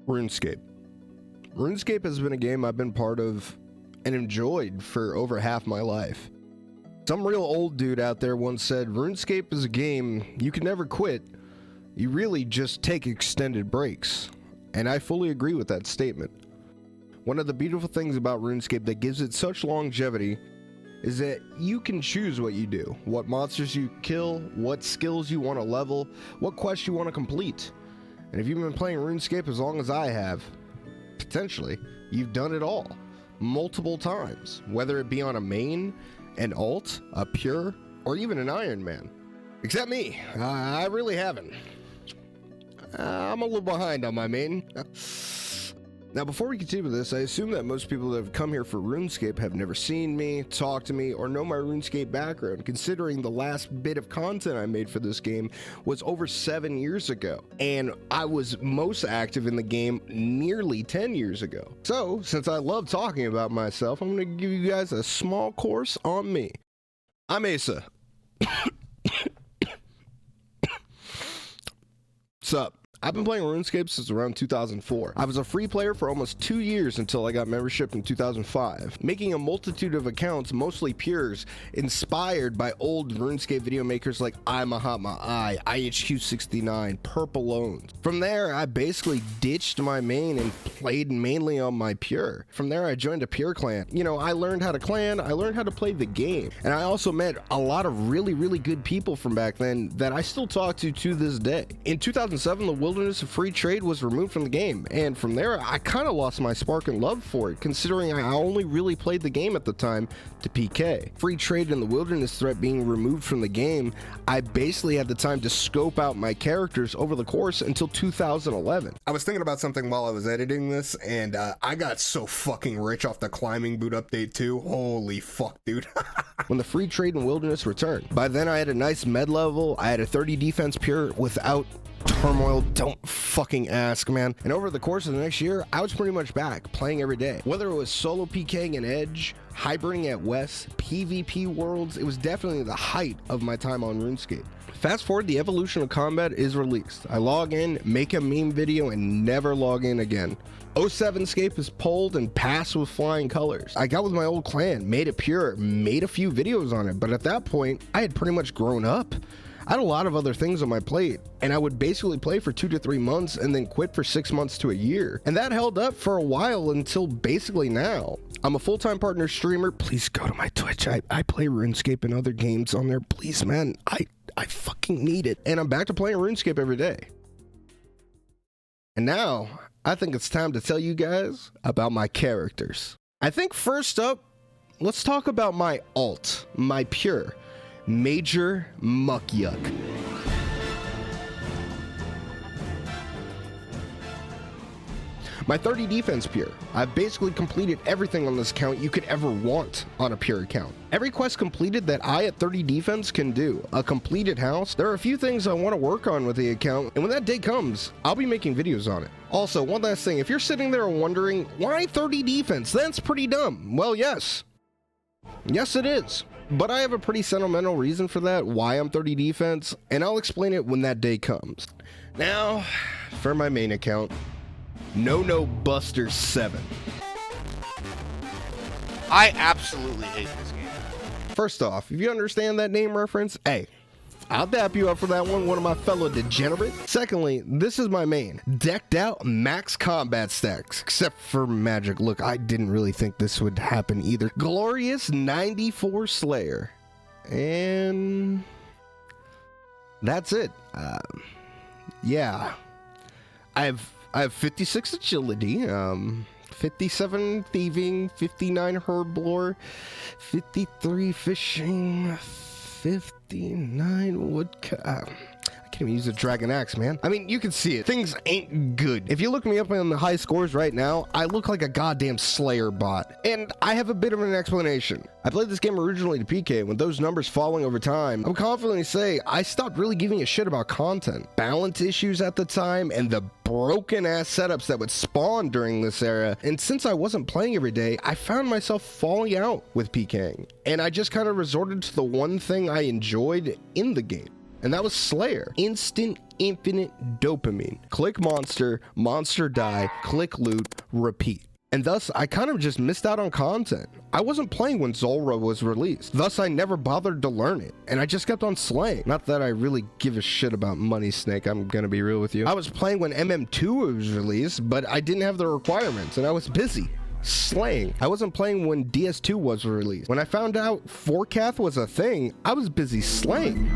RuneScape. RuneScape has been a game I've been part of and enjoyed for over half my life. Some real old dude out there once said, RuneScape is a game you can never quit, you really just take extended breaks. And I fully agree with that statement. One of the beautiful things about RuneScape that gives it such longevity is that you can choose what you do, what monsters you kill, what skills you want to level, what quests you want to complete. And if you've been playing RuneScape as long as I have, potentially, you've done it all, multiple times, whether it be on a main, an alt, a pure, or even an Iron Man. Except me, I really haven't. I'm a little behind on my main. Now, before we continue with this, I assume that most people that have come here for RuneScape have never seen me, talked to me, or know my RuneScape background, considering the last bit of content I made for this game was over 7 years ago, and I was most active in the game nearly 10 years ago. So, since I love talking about myself, I'm going to give you guys a small course on me. I'm AceUhh. What's up? I've been playing RuneScape since around 2004. I was a free player for almost 2 years until I got membership in 2005, making a multitude of accounts, mostly pures, inspired by old RuneScape video makers like AceUhh, 69, Purple Owns. From there, I basically ditched my main and played mainly on my pure. From there, I joined a pure clan. You know, I learned how to clan, I learned how to play the game, and I also met a lot of really good people from back then that I still talk to this day. In 2007, the wilderness of free trade was removed from the game, and from there I kind of lost my spark and love for it, considering I only really played the game at the time to PK. Free trade and the wilderness threat being removed from the game, I basically had the time to scope out my characters over the course until 2011. I was thinking about something while I was editing this, and I got so fucking rich off the climbing boot update too. Holy fuck, dude. When the free trade and wilderness returned, by then I had a nice med level, I had a 30 defense pure without turmoil, don't fucking ask, man. And over the course of the next year, I was pretty much back, playing every day. Whether it was solo PKing in Edge, hibernating at West, PvP Worlds, it was definitely the height of my time on RuneScape. Fast forward, the evolution of combat is released. I log in, make a meme video, and never log in again. 07scape is pulled and passed with flying colors. I got with my old clan, made it pure, made a few videos on it, but at that point, I had pretty much grown up. I had a lot of other things on my plate, and I would basically play for 2 to 3 months and then quit for 6 months to a year. And that held up for a while until basically now. I'm a full-time partner streamer. Please go to my Twitch. I play RuneScape and other games on there. Please, man. I fucking need it. And I'm back to playing RuneScape every day. And now, I think it's time to tell you guys about my characters. I think first up, let's talk about my alt, my pure. Major Muck Yuck. My 30 defense pure. I've basically completed everything on this account you could ever want on a pure account. Every quest completed that I at 30 defense can do. A completed house. There are a few things I want to work on with the account, and when that day comes, I'll be making videos on it. Also, one last thing, if you're sitting there wondering, why 30 defense? That's pretty dumb. Well, yes. Yes, it is. But I have a pretty sentimental reason for that, why I'm 30 defense, and I'll explain it when that day comes. Now, for my main account, No Buster 7. I absolutely hate this game. First off, if you understand that name reference, hey, I'll dap you up for that one of my fellow degenerates. Secondly, this is my main. Decked out max combat stacks, except for magic. Look, I didn't really think this would happen either. Glorious 94 Slayer. And that's it. Yeah. I have 56 agility, 57 thieving, 59 herblore, 53 fishing, 59 woodcut. I can't even use a dragon axe, man. I mean, you can see it. Things ain't good. If you look me up on the high scores right now, I look like a goddamn Slayer bot. And I have a bit of an explanation. I played this game originally to PK. With those numbers falling over time, I'm confidently say I stopped really giving a shit about content. Balance issues at the time, and the broken ass setups that would spawn during this era. And since I wasn't playing every day, I found myself falling out with PKing. And I just kind of resorted to the one thing I enjoyed in the game. And that was Slayer. Instant infinite dopamine. Click monster, monster die, click loot, repeat. And thus, I kind of just missed out on content. I wasn't playing when Zulrah was released, thus I never bothered to learn it, and I just kept on slaying. Not that I really give a shit about Money Snake, I'm gonna be real with you. I was playing when MM2 was released, but I didn't have the requirements, and I was busy slaying. I wasn't playing when DS2 was released. When I found out Forecath was a thing, I was busy slaying.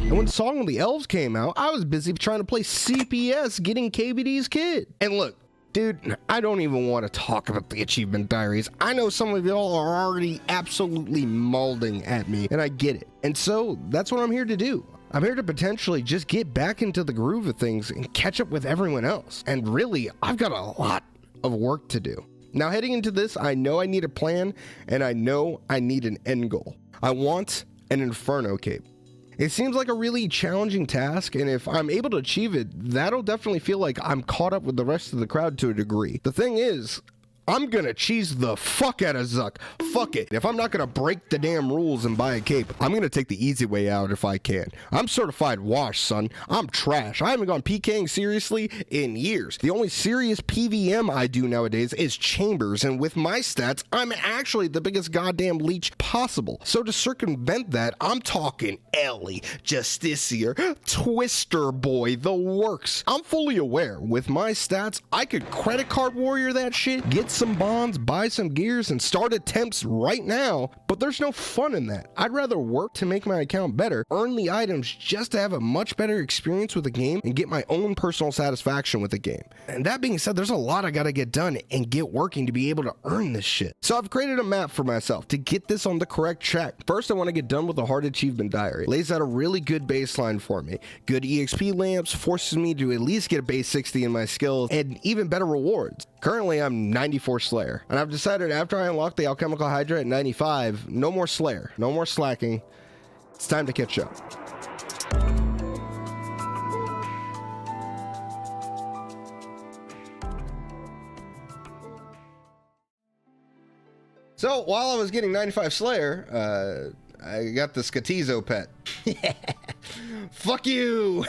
And when Song of the Elves came out, I was busy trying to play CPS getting KBD's kid. And look, dude, I don't even want to talk about the achievement diaries. I know some of y'all are already absolutely mauling at me, and I get it. And so that's what I'm here to do. I'm here to potentially just get back into the groove of things and catch up with everyone else. And really, I've got a lot of work to do. Now, heading into this, I know I need a plan, and I know I need an end goal. I want an Inferno cape. It seems like a really challenging task, and if I'm able to achieve it, that'll definitely feel like I'm caught up with the rest of the crowd to a degree. The thing is, I'm gonna cheese the fuck out of Zuck. Fuck it. If I'm not gonna break the damn rules and buy a cape, I'm gonna take the easy way out if I can. I'm certified wash, son. I'm trash. I haven't gone PKing seriously in years. The only serious PVM I do nowadays is chambers, and with my stats, I'm actually the biggest goddamn leech possible. So to circumvent that, I'm talking Ellie, Justiciar, Twister Boy, the works. I'm fully aware, with my stats, I could credit card warrior that shit, get some bonds, buy some gears, and start attempts right now, but there's no fun in that. I'd rather work to make my account better, earn the items just to have a much better experience with the game, and get my own personal satisfaction with the game. And that being said, there's a lot I gotta get done and get working to be able to earn this shit. So I've created a map for myself to get this on the correct track. First, I want to get done with the hard achievement diary. Lays out a really good baseline for me. Good EXP lamps forces me to at least get a base 60 in my skills, and even better rewards. Currently, I'm 94 Slayer, and I've decided after I unlock the Alchemical Hydra at 95, no more Slayer, no more slacking. It's time to catch up. So while I was getting 95 Slayer, I got the Skatizo pet. Fuck you!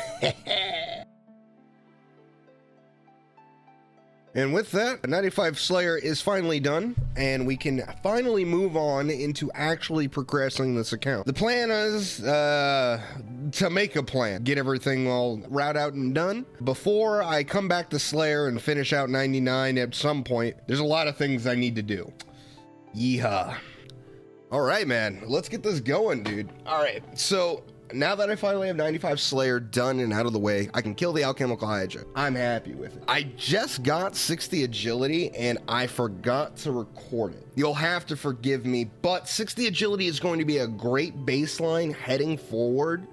And with that, 95 Slayer is finally done, and we can finally move on into actually progressing this account. The plan is to make a plan, get everything all route out and done. Before I come back to Slayer and finish out 99 at some point, there's a lot of things I need to do. Yeehaw. All right, man, let's get this going, dude. All right, so now that I finally have 95 Slayer done and out of the way, I can kill the Alchemical Hydra. I'm happy with it. I just got 60 agility and I forgot to record it. You'll have to forgive me, but 60 agility is going to be a great baseline heading forward.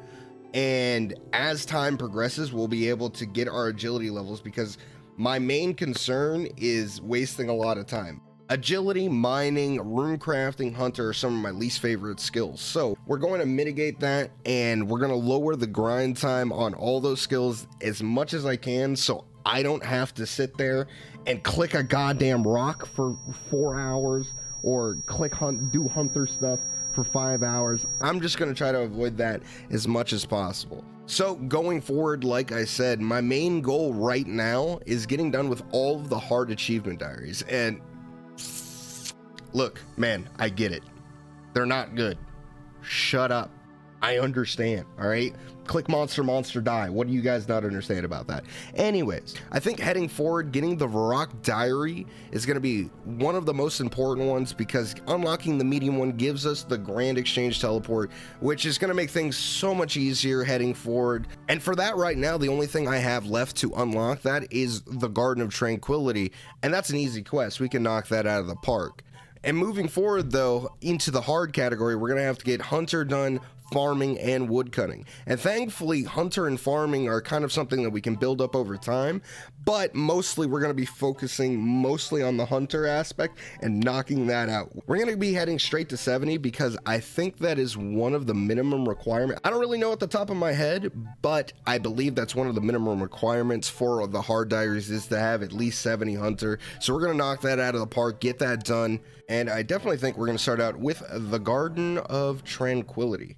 And as time progresses, we'll be able to get our agility levels, because my main concern is wasting a lot of time. Agility, mining, rune crafting, hunter are some of my least favorite skills. So we're going to mitigate that, and we're going to lower the grind time on all those skills as much as I can, so I don't have to sit there and click a goddamn rock for 4 hours or do hunter stuff for 5 hours. I'm just going to try to avoid that as much as possible. So going forward, like I said, my main goal right now is getting done with all of the hard achievement diaries. And look, man, I get it. They're not good. Shut up. I understand, all right? Click monster, monster, die. What do you guys not understand about that? Anyways, I think heading forward, getting the Varrock Diary is going to be one of the most important ones, because unlocking the medium one gives us the Grand Exchange Teleport, which is going to make things so much easier heading forward. And for that right now, the only thing I have left to unlock that is the Garden of Tranquility, and that's an easy quest. We can knock that out of the park. And moving forward, though, into the hard category, we're going to have to get Hunter done, farming, and woodcutting. And thankfully, Hunter and farming are kind of something that we can build up over time, but mostly we're going to be focusing mostly on the Hunter aspect and knocking that out. We're going to be heading straight to 70, because I think that is one of the minimum requirements. I don't really know at the top of my head, but I believe that's one of the minimum requirements for the hard diaries, is to have at least 70 Hunter. So we're going to knock that out of the park, get that done. And I definitely think we're going to start out with the Garden of Tranquility.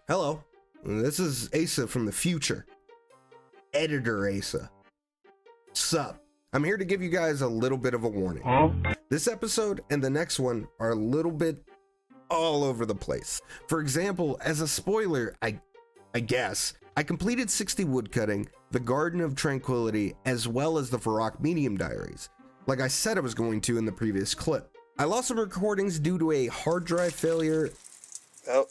Hello, This is AceUhh from the future. Editor AceUhh. Sup? I'm here to give you guys a little bit of a warning. This episode and the next one are a little bit all over the place. For example, as a spoiler, I guess, I completed 60 woodcutting, the Garden of Tranquility, as well as the Varrock Medium Diaries, like I said I was going to in the previous clip. I lost some recordings due to a hard drive failure. Oh,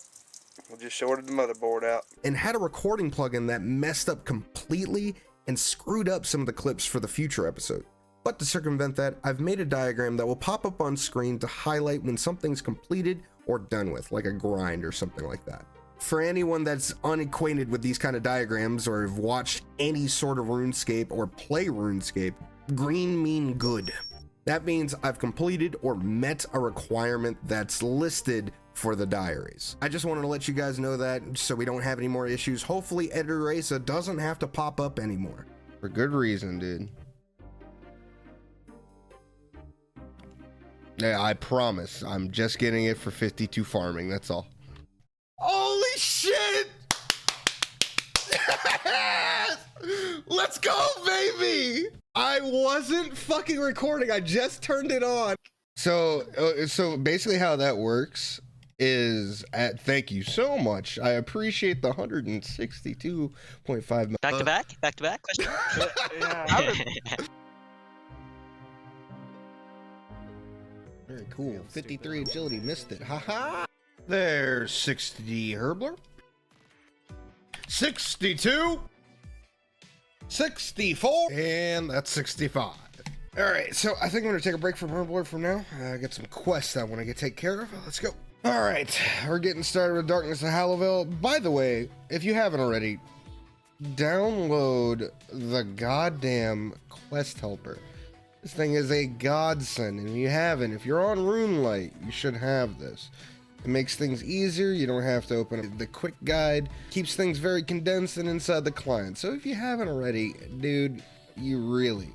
we just shorted the motherboard out. And had a recording plugin that messed up completely and screwed up some of the clips for the future episode. But to circumvent that, I've made a diagram that will pop up on screen to highlight when something's completed or done with, like a grind or something like that. For anyone that's unacquainted with these kind of diagrams or have watched any sort of RuneScape or play RuneScape, green mean good. That means I've completed or met a requirement that's listed for the diaries. I just wanted to let you guys know that so we don't have any more issues. Hopefully Editor AceUhh doesn't have to pop up anymore. For good reason, dude. Yeah, I promise. I'm just getting it for 52 farming, that's all. Holy shit! Yes! Let's go, baby! I wasn't fucking recording. I just turned it on. So basically how that works is thank you so much. I appreciate the 162.5. Back to back. Question. Very cool. 53 agility, missed it. Haha. There's 60 Herbler. 62. 64. And that's 65. All right, so I think I'm gonna take a break from Herbler for now. I got some quests I want to take care of. Let's go. All right, we're getting started with Darkness of Hallowell. By the way, if you haven't already, download the goddamn quest helper. This thing is a godsend, and if you haven't, if you're on RuneLite, you should have this. It makes things easier. You don't have to open it. The quick guide keeps things very condensed and inside the client. So if you haven't already, dude, you really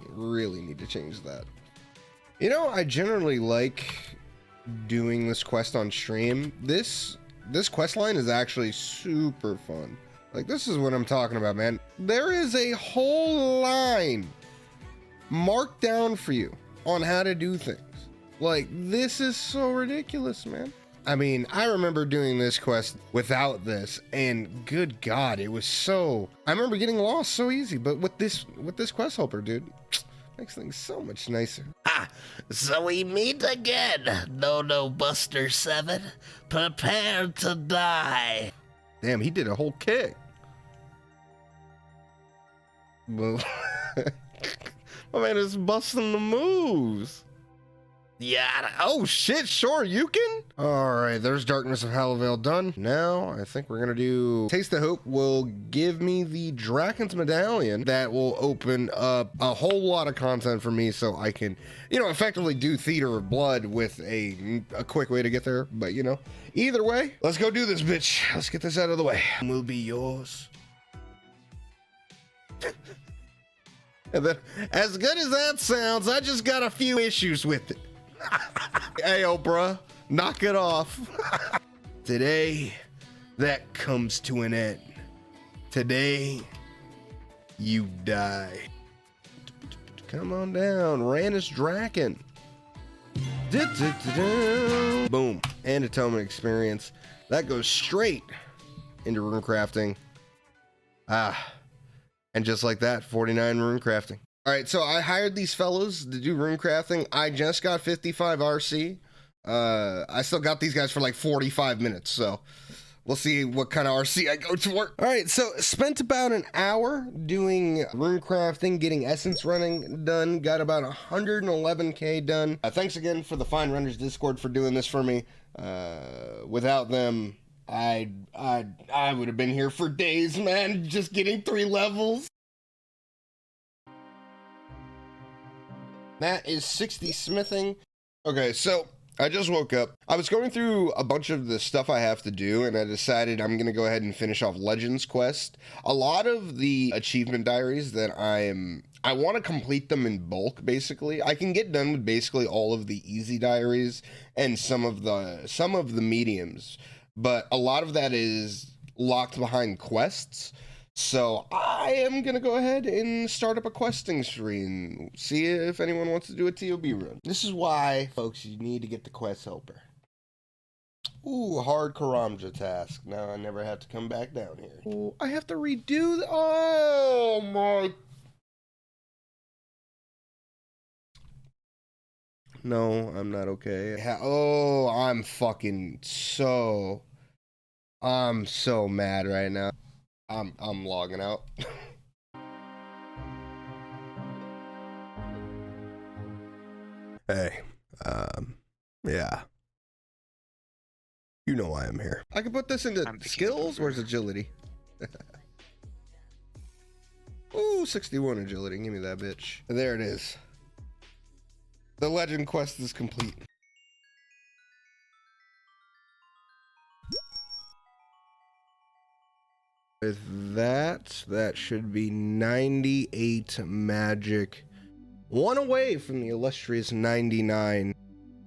need to change that. You know, I generally like doing this quest on stream. This quest line is actually super fun. Like, this is what I'm talking about, man. There is a whole line marked down for you on how to do things. Like, this is so ridiculous, man. I mean, I remember doing this quest without this, and good God, it was so... I remember getting lost so easy, but with this quest helper, dude, makes things so much nicer. Ah, so we meet again, No Buster 7. Prepare to die. Damn, he did a whole kick. Well, my man is busting the moves. Yeah. Oh shit, sure, you can? Alright, there's Darkness of Hallowell done. Now, I think we're gonna do... Taste of Hope will give me the Draken's Medallion that will open up a whole lot of content for me so I can, you know, effectively do Theater of Blood with a quick way to get there. But, you know, either way, let's go do this, bitch. Let's get this out of the way. Will be yours. And then, as good as that sounds, I just got a few issues with it. Hey, oh, bruh, knock it off. Today, that comes to an end. Today, you die. Come on down, Rannis Draken. Boom, and atonement experience. That goes straight into rune crafting. And just like that, 49 rune crafting. All right, so I hired these fellows to do rune crafting. I just got 55 RC. I still got these guys for like 45 minutes, so we'll see what kind of RC I go to work. All right, so spent about an hour doing rune crafting, getting essence running done. Got about 111K done. Thanks again for the Fine Runners Discord for doing this for me. Without them, I would have been here for days, man, just getting 3 levels. That is 60 smithing. Okay, so I just woke up. I was going through a bunch of the stuff I have to do, and I decided I'm going to go ahead and finish off Legends Quest. A lot of the achievement diaries that I want to complete them in bulk, basically. I can get done with basically all of the easy diaries and some of the mediums, but a lot of that is locked behind quests. So I am going to go ahead and start up a questing stream. See if anyone wants to do a TOB run. This is why, folks, you need to get the quest helper. Ooh, hard Karamja task. Now I never have to come back down here. Oh, I have to redo the... Oh, my... No, I'm not okay. Oh, I'm fucking so... I'm so mad right now. I'm logging out. Hey, yeah. You know why I'm here. I can put this into skills. Where's agility? Ooh, 61 agility. Give me that bitch. There it is. The legend quest is complete. With that should be 98 magic. One away from the illustrious 99.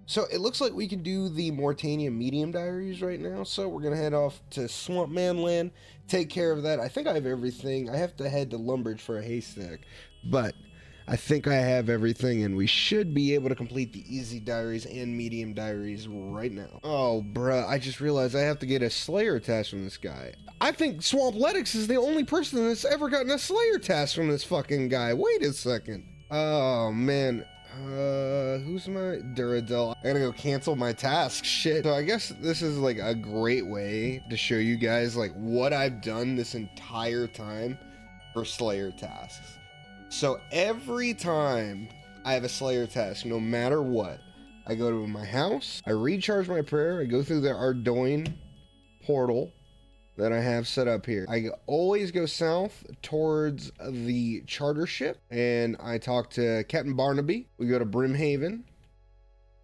So it looks like we can do the Mortania medium diaries right now. So we're going to head off to Swampman Land, take care of that. I think I have everything. I have to head to Lumbridge for a haystack, but I think I have everything, and we should be able to complete the easy diaries and medium diaries right now. Oh, bruh, I just realized I have to get a Slayer task from this guy. I think Swampletics is the only person that's ever gotten a Slayer task from this fucking guy. Wait a second. Oh, man. Who's my Duradel? I gotta go cancel my task. Shit. So I guess this is like a great way to show you guys like what I've done this entire time for Slayer tasks. So every time I have a Slayer task, no matter what, I go to my house, I recharge my prayer, I go through the Ardoin portal that I have set up here. I always go south towards the charter ship, and I talk to Captain Barnaby. We go to Brimhaven.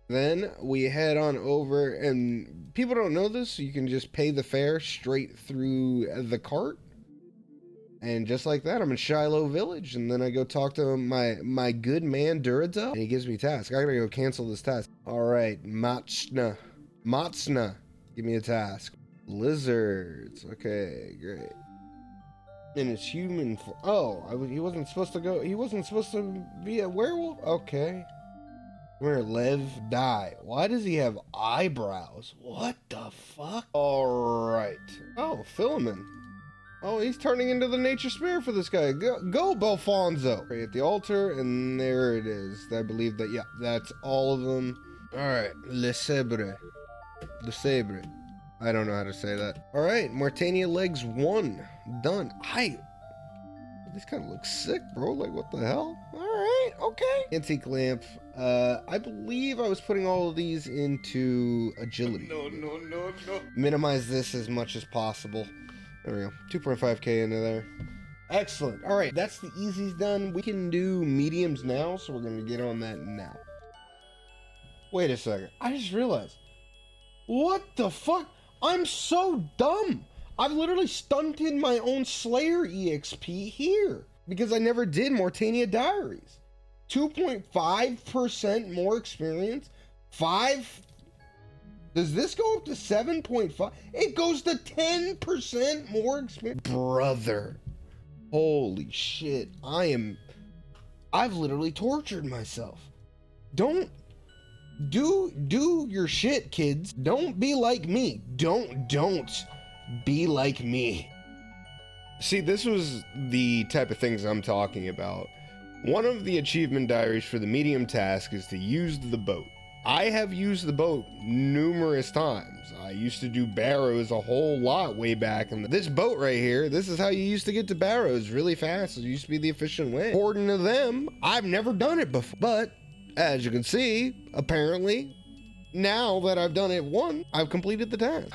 Then we head on over, and people don't know this, so you can just pay the fare straight through the cart. And just like that, I'm in Shiloh Village, and then I go talk to my good man Duradel, and he gives me a task. I gotta go cancel this task. All right, Matsna, give me a task. Lizards, okay, great. And it's human. He wasn't supposed to go. He wasn't supposed to be a werewolf. Okay. Where Lev die? Why does he have eyebrows? What the fuck? All right. Oh, Philemon. Oh, he's turning into the nature spirit for this guy. Go Belfonso. Okay, at the altar, and there it is. I believe that, yeah, that's all of them. All right, Le Sabre. I don't know how to say that. All right, Mortania legs 1. Done. This kind of looks sick, bro. Like, what the hell? All right, okay. Antique lamp. I believe I was putting all of these into agility. No. Minimize this as much as possible. There we go. 2.5k into there. Excellent. All right, that's the easies done. We can do mediums now, so we're going to get on that now. Wait a second. I just realized. What the fuck? I'm so dumb. I've literally stunted my own Slayer EXP here because I never did Mortania Diaries. 2.5% more experience. 5. Does this go up to 7.5? It goes to 10% more experience. Brother. Holy shit. I've literally tortured myself. Don't do your shit, kids. Don't be like me. Don't be like me. See, this was the type of things I'm talking about. One of the achievement diaries for the medium task is to use the boat. I have used the boat numerous times. I used to do Barrows a whole lot way back. And this boat right here, this is how you used to get to Barrows really fast. It used to be the efficient way. According to them, I've never done it before. But as you can see, apparently, now that I've done it once, I've completed the task.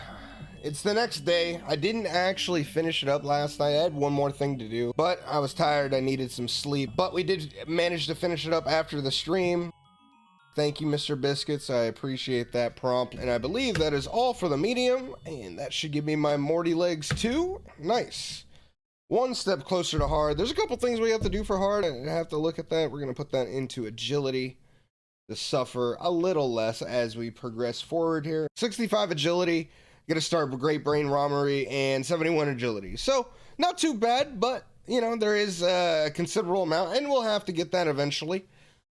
It's the next day. I didn't actually finish it up last night. I had one more thing to do, but I was tired. I needed some sleep. But we did manage to finish it up after the stream. Thank you, Mr. Biscuits. I appreciate that prompt. And I believe that is all for the medium. And that should give me my Morty legs too. Nice. One step closer to hard. There's a couple things we have to do for hard. I have to look at that. We're going to put that into agility to suffer a little less as we progress forward here. 65 agility Get a start with great brain robbery and 71 agility. So not too bad, but you know, there is a considerable amount, and we'll have to get that eventually.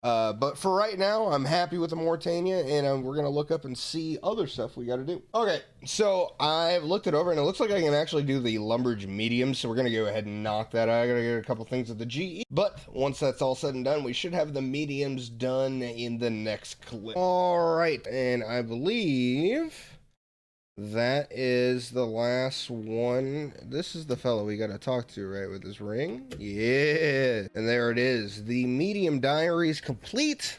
But for right now, I'm happy with the Mortania, and we're gonna look up and see other stuff we gotta do. Okay, so I've looked it over, and it looks like I can actually do the Lumbridge medium, so we're gonna go ahead and knock that out. I gotta get a couple things at the GE, but once that's all said and done, we should have the mediums done in the next clip. All right, and I believe that is the last one. This is the fellow we gotta talk to, right, with his ring? Yeah. And there it is. The medium diary is complete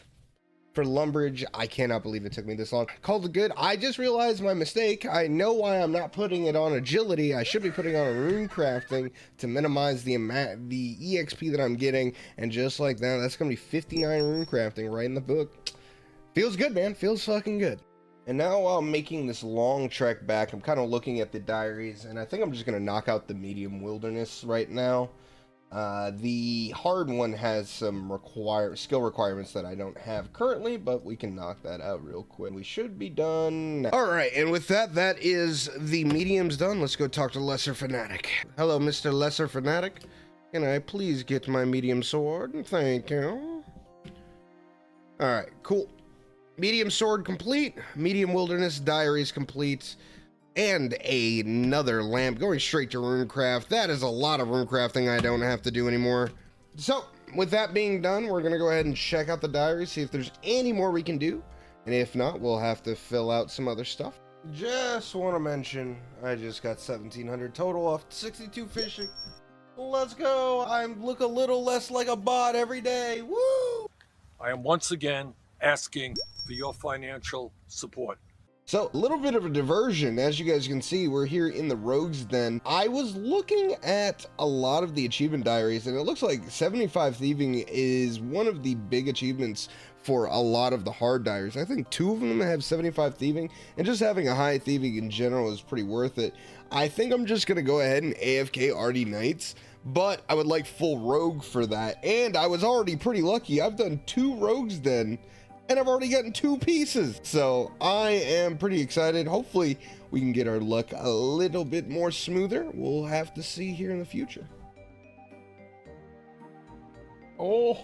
for Lumbridge. I cannot believe it took me this long. Called it good. I just realized my mistake. I know why I'm not putting it on agility. I should be putting on a rune crafting to minimize the amount, the EXP that I'm getting. And just like that, that's gonna be 59 rune crafting right in the book. Feels good, man. Feels fucking good. And now while I'm making this long trek back, I'm kind of looking at the diaries, and I think I'm just going to knock out the medium wilderness right now. The hard one has some skill requirements that I don't have currently, but we can knock that out real quick. We should be done now. All right, and with that, that is the mediums done. Let's go talk to Lesser Fanatic. Hello, Mr. Lesser Fanatic. Can I please get my medium sword? Thank you. All right, cool. Medium sword complete, medium wilderness diaries complete, and another lamp going straight to runecraft. That is a lot of runecrafting I don't have to do anymore. So with that being done, we're gonna go ahead and check out the diary, see if there's any more we can do, and if not, we'll have to fill out some other stuff. Just want to mention, I just got 1,700 total off 62 fishing. Let's go. I look a little less like a bot every day. Woo! I am once again asking for your financial support. So a little bit of a diversion. As you guys can see, we're here in the Rogues Den. I was looking at a lot of the achievement diaries, and it looks like 75 thieving is one of the big achievements for a lot of the hard diaries. I think 2 of them have 75 thieving, and just having a high thieving in general is pretty worth it. I think I'm just gonna go ahead and AFK RD Knights, but I would like full rogue for that. And I was already pretty lucky. I've done 2 Rogues Den, and I've already gotten 2 pieces. So I am pretty excited. Hopefully we can get our luck a little bit more smoother. We'll have to see here in the future. Oh,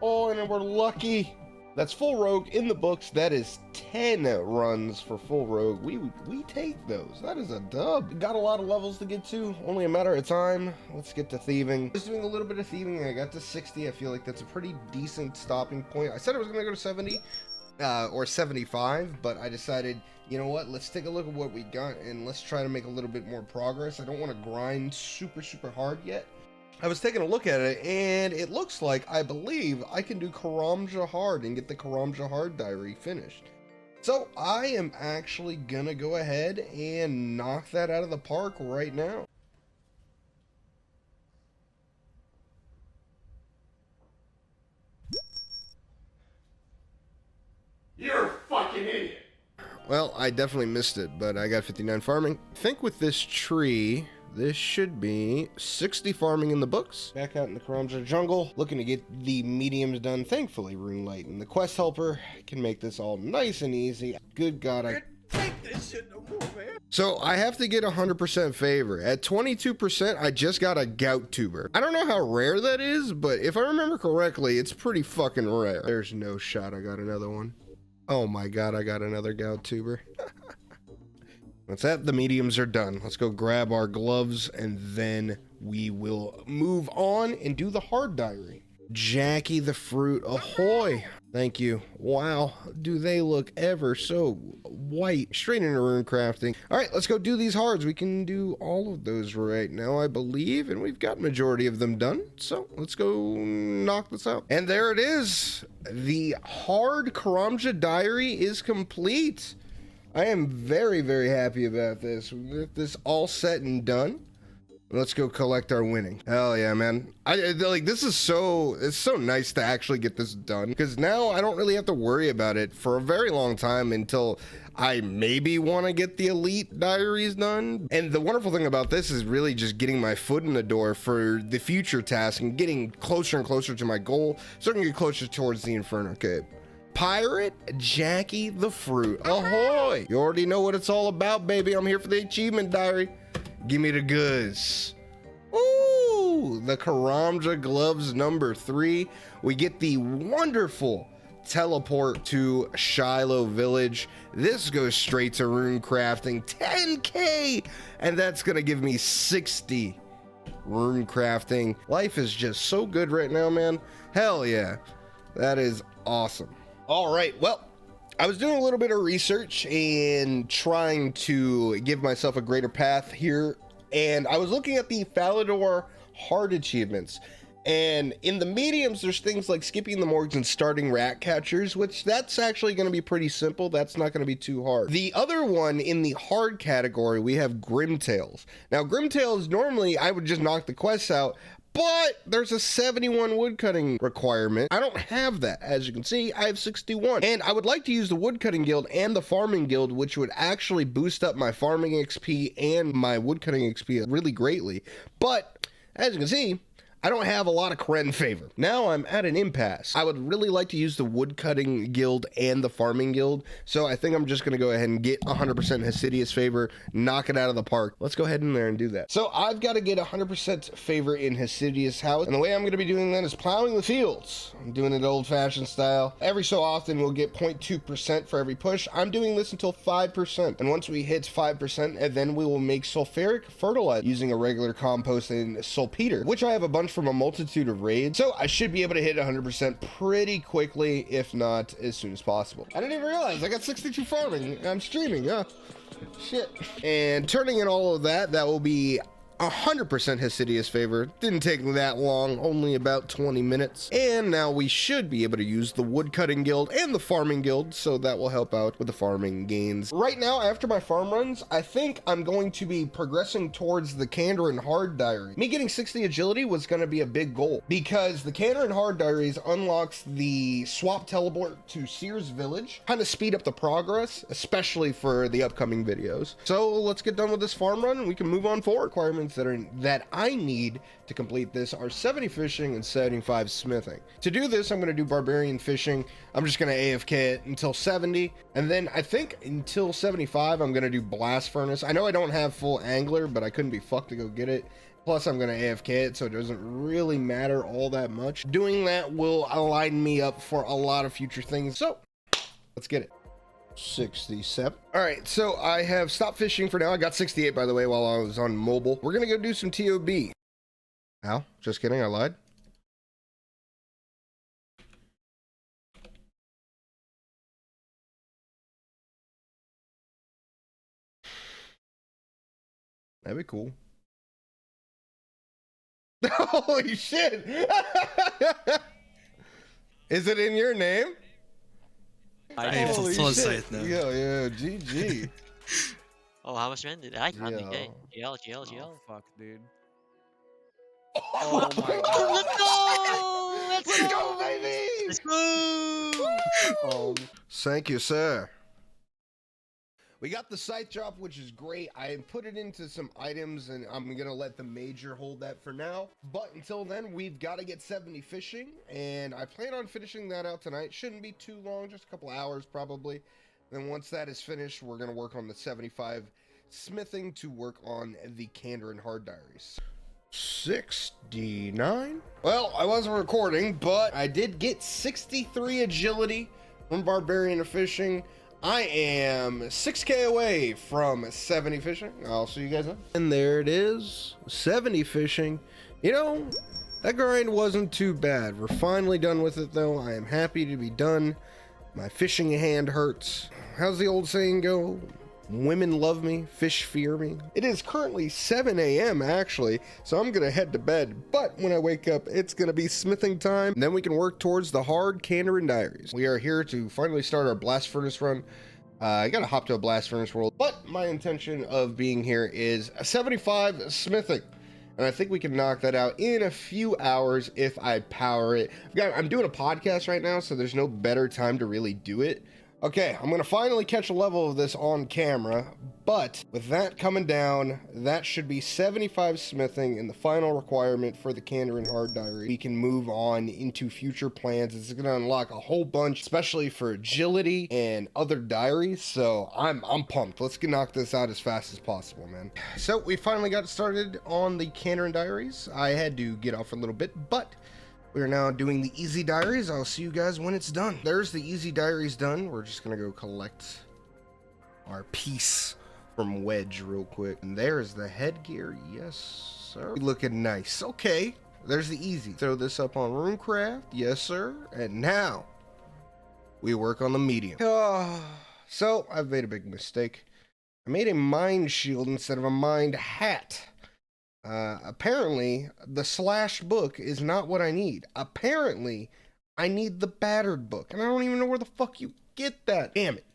and we're lucky. That's full rogue in the books. That is 10 runs for full rogue. We take those. That is a dub. Got a lot of levels to get to. Only a matter of time. Let's get to thieving. Just doing a little bit of thieving. I got to 60. I feel like that's a pretty decent stopping point. I said I was gonna go to 70 or 75, but I decided, you know what? Let's take a look at what we got and let's try to make a little bit more progress. I don't want to grind super hard yet. I was taking a look at it, and it looks like, I believe, I can do Karamja Hard and get the Karamja Hard diary finished. So I am actually gonna go ahead and knock that out of the park right now. You're a fucking idiot. Well, I definitely missed it, but I got 59 farming. I think with this tree, this should be 60 farming in the books. Back out in the Karamja jungle, looking to get the mediums done. Thankfully, Runelight and the quest helper can make this all nice and easy. Good God, I Take this shit no more, man. So I have to get 100% favor. At 22%, I just got a gout tuber. I don't know how rare that is, but if I remember correctly, it's pretty fucking rare. There's no shot I got another one. Oh my God, I got another gout tuber. That's that. The mediums are done. Let's go grab our gloves and then we will move on and do the hard diary. Jackie the Fruit, ahoy. Thank you. Wow, do they look ever so white. Straight into rune crafting. All right, let's go do these hards. We can do all of those right now, I believe, and we've got majority of them done. So let's go knock this out. And there it is. The hard Karamja diary is complete. I am very happy about this. With this all set and done, let's go collect our winning. Hell yeah, man. Like, this is it's so nice to actually get this done, because now I don't really have to worry about it for a very long time until I maybe want to get the elite diaries done. And the wonderful thing about this is really just getting my foot in the door for the future task and getting closer and closer to my goal, so I can get closer towards the Inferno Cape. Pirate Jackie the Fruit. Ahoy! You already know what it's all about, baby. I'm here for the achievement diary. Give me the goods. Ooh, the Karamja gloves number 3. We get the wonderful teleport to Shiloh Village. This goes straight to rune crafting, 10k, and that's gonna give me 60 rune crafting. Life is just so good right now, man. Hell yeah, that is awesome. All right, well, I was doing a little bit of research and trying to give myself a greater path here, and I was looking at the Falador hard achievements. And in the mediums, there's things like skipping the morgues and starting rat catchers, which that's actually going to be pretty simple. That's not going to be too hard. The other one in the hard category, we have Grimtails. Now, Grimtails, normally I would just knock the quests out, but there's a 71 woodcutting requirement. I don't have that. As you can see, I have 61. And I would like to use the woodcutting guild and the farming guild, which would actually boost up my farming XP and my woodcutting XP really greatly. But as you can see, I don't have a lot of Kren favor. Now I'm at an impasse. I would really like to use the woodcutting guild and the farming guild, so I think I'm just gonna go ahead and get 100% Hasidius favor, knock it out of the park. Let's go ahead in there and do that. So I've got to get 100% favor in Hasidius house, and the way I'm gonna be doing that is plowing the fields. I'm doing it old-fashioned style. Every so often we'll get 0.2% for every push. I'm doing this until 5%, and once we hit 5%, and then we will make sulfuric fertilizer using a regular compost and saltpeter, which I have a bunch from a multitude of raids, so I should be able to hit 100% pretty quickly, if not as soon as possible. I didn't even realize I got 62 farming. I'm streaming, shit. And turning in all of that, that will be 100% Hasidius favor. Didn't take that long, only about 20 minutes. And now we should be able to use the woodcutting guild and the farming guild, so that will help out with the farming gains. Right now, after my farm runs, I think I'm going to be progressing towards the Kandarin hard diary. Me getting 60 agility was going to be a big goal, because the Kandarin hard diaries unlocks the swap teleport to Sears Village, kind of speed up the progress, especially for the upcoming videos. So let's get done with this farm run and we can move on forward. Requirements that I need to complete this are 70 fishing and 75 smithing. To do this, I'm going to do barbarian fishing. I'm just going to AFK it until 70, and then I think until 75 I'm going to do blast furnace. I know I don't have full angler, but I couldn't be fucked to go get it. Plus I'm going to AFK it, so it doesn't really matter all that much. Doing that will align me up for a lot of future things, so let's get it. 67. All right, so I have stopped fishing for now. I got 68, by the way, while I was on mobile. We're gonna go do some TOB. Ow, just kidding, I lied. That'd be cool. Holy shit. Is it in your name? Nej, vi får full sight now. Yeah, GG. Oh, how much man did I can't get? GL. Oh, fuck, dude. Oh my God. Let's go, baby! Let's go! Thank you, sir. We got the scythe drop, which is great. I put it into some items, and I'm gonna let the major hold that for now. But until then, we've got to get 70 fishing, and I plan on finishing that out tonight. Shouldn't be too long, just a couple hours probably. Then once that is finished, we're gonna work on the 75 smithing to work on the Kandarin hard diaries. 69. Well, I wasn't recording, but I did get 63 agility from barbarian fishing. I am 6k away from 70 fishing. I'll see you guys then. And there it is, 70 fishing. You know, that grind wasn't too bad. We're finally done with it though. I am happy to be done. My fishing hand hurts. How's the old saying go? Women love me, fish fear me. It is currently 7 a.m. actually, so I'm gonna head to bed. But when I wake up, it's gonna be smithing time. And then we can work towards the hard Kandarin diaries. We are here to finally start our blast furnace run. I gotta hop to a blast furnace world, but my intention of being here is a 75 smithing. And I think we can knock that out in a few hours if I power it. I'm doing a podcast right now, so there's no better time to really do it. Okay, I'm gonna finally catch a level of this on camera, but with that coming down, that should be 75 smithing and the final requirement for the Catchin hard diary. We can move on into future plans. It's gonna unlock a whole bunch, especially for agility and other diaries, so I'm pumped. Let's knock this out as fast as possible, man. So we finally got started on the Catchin diaries. I had to get off a little bit, but we are now doing the easy diaries. I'll see you guys when it's done. There's the easy diaries done. We're just gonna go collect our piece from Wedge real quick. And there's the headgear. Yes, sir. Looking nice. Okay, there's the easy. Throw this up on RuneCraft. Yes, sir. And now we work on the medium. So I've made a big mistake. I made a mind shield instead of a mind hat. Apparently the slash book is not what I need. Apparently I need the battered book, and I don't even know where the fuck you get that. Damn it.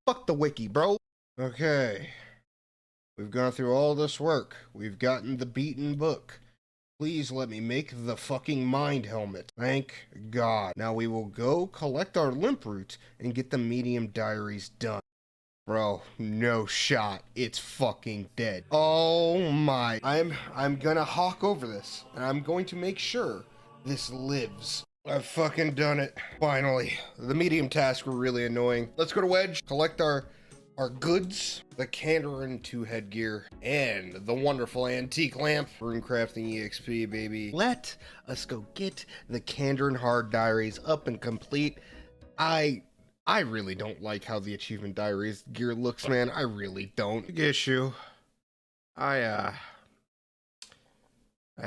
Fuck the wiki, bro. Okay, we've gone through all this work. We've gotten the beaten book. Please let me make the fucking mind helmet. Thank God. Now we will go collect our limp root and get the medium diaries done. Bro, no shot. It's fucking dead. Oh my. I'm gonna hawk over this, and I'm going to make sure this lives. I've fucking done it. Finally. The medium tasks were really annoying. Let's go to Wedge, collect our goods, the Catchin 2 headgear, and the wonderful antique lamp. RuneCrafting EXP, baby. Let us go get the Catchin hard diaries up and complete. I really don't like how the achievement diaries gear looks, man. I really don't. Big issue. I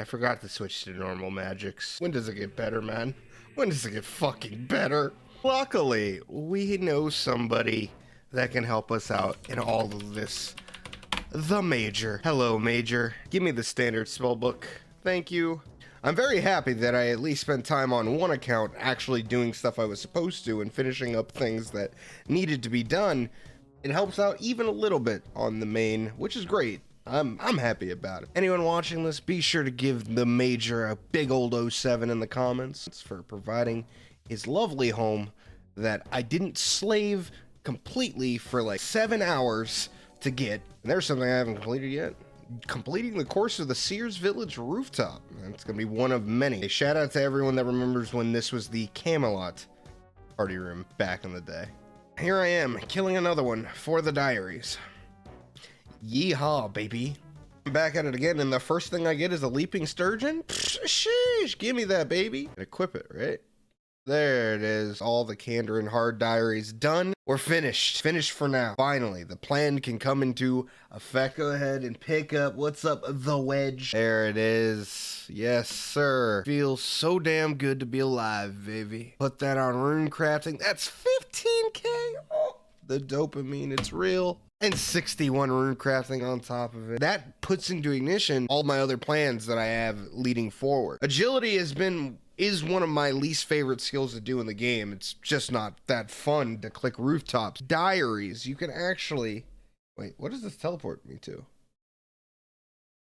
forgot to switch to normal magics. When does it get better, man? When does it get fucking better? Luckily, we know somebody that can help us out in all of this. The Major. Hello, Major. Give me the standard spellbook. Thank you. I'm very happy that I at least spent time on one account actually doing stuff I was supposed to and finishing up things that needed to be done. It helps out even a little bit on the main, which is great. I'm happy about it. Anyone watching this, be sure to give the Major a big old 07 in the comments for providing his lovely home that I didn't slave completely for like 7 hours to get. And there's something I haven't completed yet. Completing the course of the Sears Village rooftop. It's gonna be one of many. A shout out to everyone that remembers when this was the Camelot party room back in the day. Here I am, killing another one for the diaries. Yeehaw, baby. I'm back at it again, and the first thing I get is a leaping sturgeon. Sheesh, give me that, baby. Equip it, right? There it is. All the Catchin hard diaries done. We're finished. Finished for now. Finally, the plan can come into effect. Go ahead and pick up. What's up, the Wedge? There it is. Yes, sir. Feels so damn good to be alive, baby. Put that on RuneCrafting. That's 15K. Oh, the dopamine. It's real. And 61 RuneCrafting on top of it. That puts into ignition all my other plans that I have leading forward. Agility is one of my least favorite skills to do in the game. It's just not that fun to click rooftops. Diaries, you can actually... Wait, what does this teleport me to?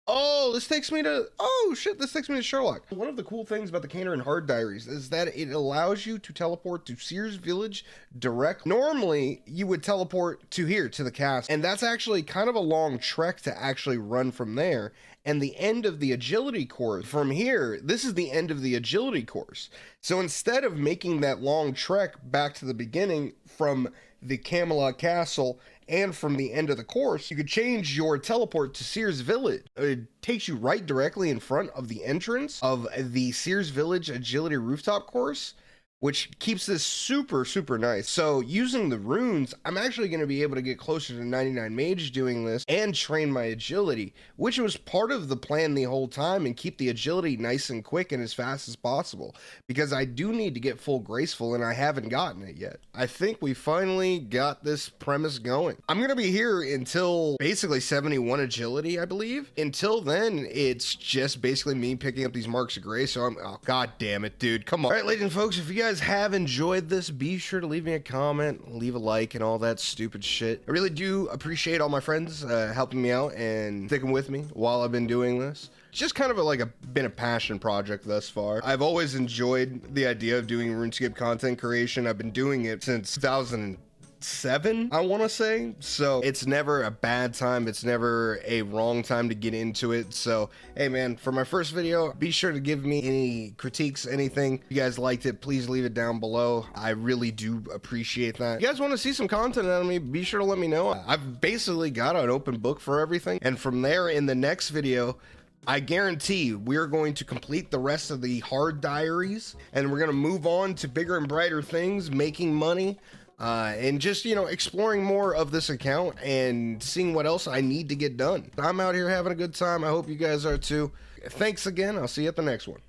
Oh, this takes me to... Oh, shit, this takes me to Sherlock. One of the cool things about the Catchin hard diaries is that it allows you to teleport to Sears Village direct. Normally, you would teleport to here, to the castle. And that's actually kind of a long trek to actually run from there. And the end of the agility course from here, this is the end of the agility course. So instead of making that long trek back to the beginning from the Camelot Castle and from the end of the course, you could change your teleport to Sears Village. It takes you right directly in front of the entrance of the Sears Village agility rooftop course, which keeps this super, super nice. So using the runes, I'm actually going to be able to get closer to 99 mage doing this and train my agility, which was part of the plan the whole time, and keep the agility nice and quick and as fast as possible, because I do need to get full graceful and I haven't gotten it yet. I think we finally got this premise going. I'm going to be here until basically 71 agility, I believe. Until then, it's just basically me picking up these marks of grace. So oh, god damn it, dude. Come on. All right, ladies and folks, if you guys have enjoyed this, be sure to leave me a comment, leave a like, and all that stupid shit. I really do appreciate all my friends helping me out and sticking with me while I've been doing this. It's just kind of been a passion project thus far. I've always enjoyed the idea of doing RuneScape content creation. I've been doing it since 2007, I want to say. So it's never a bad time. It's never a wrong time to get into it. So, hey man, for my first video, be sure to give me any critiques, anything. If you guys liked it, please leave it down below. I really do appreciate that. If you guys want to see some content out of me, be sure to let me know. I've basically got an open book for everything. And from there, in the next video, I guarantee we're going to complete the rest of the hard diaries, and we're going to move on to bigger and brighter things, making money, and just, you know, exploring more of this account and seeing what else I need to get done. I'm out here having a good time. I hope you guys are too. Thanks again. I'll see you at the next one.